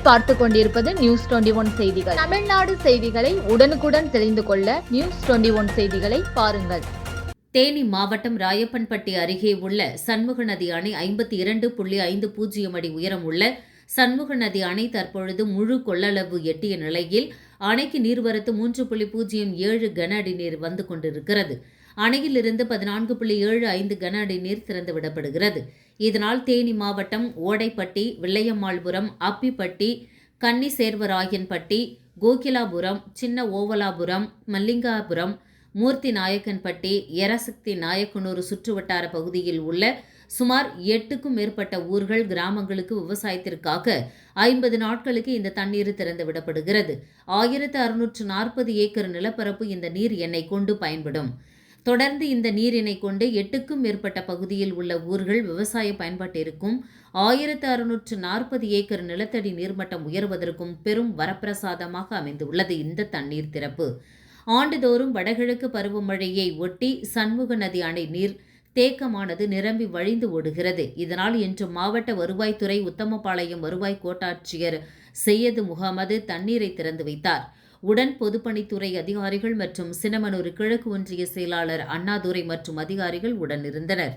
நீங்கள் பார்த்துக் கொண்டிருப்பது நியூஸ் 21 செய்திகள். தமிழ்நாடு செய்திகளை உடனுக்குடன் தெரிந்து கொள்ள நியூஸ் 21 செய்திகளை பாருங்கள். தேனி மாவட்டம் ராயப்பன்பட்டி அருகே உள்ள சண்முக நதி அணை 52.50 அடி உயரம் உள்ள சண்முக நதி அணை தற்பொழுது முழு கொள்ளளவு எட்டிய நிலையில் அணைக்கு நீர்வரத்து 3.07 கன அடி நீர் வந்து கொண்டிருக்கிறது. அணையிலிருந்து 14.75 கன அடி நீர் திறந்துவிடப்படுகிறது. இதனால் தேனி மாவட்டம் ஓடைப்பட்டி, வில்லையம்மாள்புரம், அப்பிப்பட்டி, கன்னிசேர்வராயன்பட்டி, கோகிலாபுரம், சின்ன ஓவலாபுரம், மல்லிங்காபுரம், மூர்த்தி நாயக்கன்பட்டி, எரசக்தி நாயக்கனூர் சுற்றுவட்டார பகுதியில் உள்ள சுமார் 8க்கும் மேற்பட்ட ஊர்கள், கிராமங்களுக்கு விவசாயத்திற்காக 50 நாட்களுக்கு இந்த தண்ணீர் திறந்துவிடப்படுகிறது. 1640 ஏக்கர் நிலப்பரப்பு இந்த நீர் எண்ணெய் கொண்டு பயன்படும். தொடர்ந்து இந்த நீரினை கொண்டு 8க்கும் மேற்பட்ட பகுதியில் உள்ள ஊர்கள் விவசாய பயன்பாட்டிற்கும் 1640 ஏக்கர் நிலத்தடி நீர்மட்டம் உயர்வதற்கும் பெரும் வரப்பிரசாதமாக அமைந்துள்ளது இந்த தண்ணீர் திறப்பு. ஆண்டுதோறும் வடகிழக்கு பருவமழையை ஒட்டி சண்முக நதி அணை நீர் தேக்கமானது நிரம்பி வழிந்து ஓடுகிறது. இதனால் இன்று மாவட்ட வருவாய்த்துறை உத்தமபாளையம் வருவாய் கோட்டாட்சியர் செய்யது முகமது தண்ணீரை திறந்து வைத்தார். உடன் பொதுப்பணித்துறை அதிகாரிகள் மற்றும் சினமனூர் கிழக்கு ஒன்றிய செயலாளர் அண்ணாதுரை மற்றும் அதிகாரிகள் உடன் இருந்தனர்.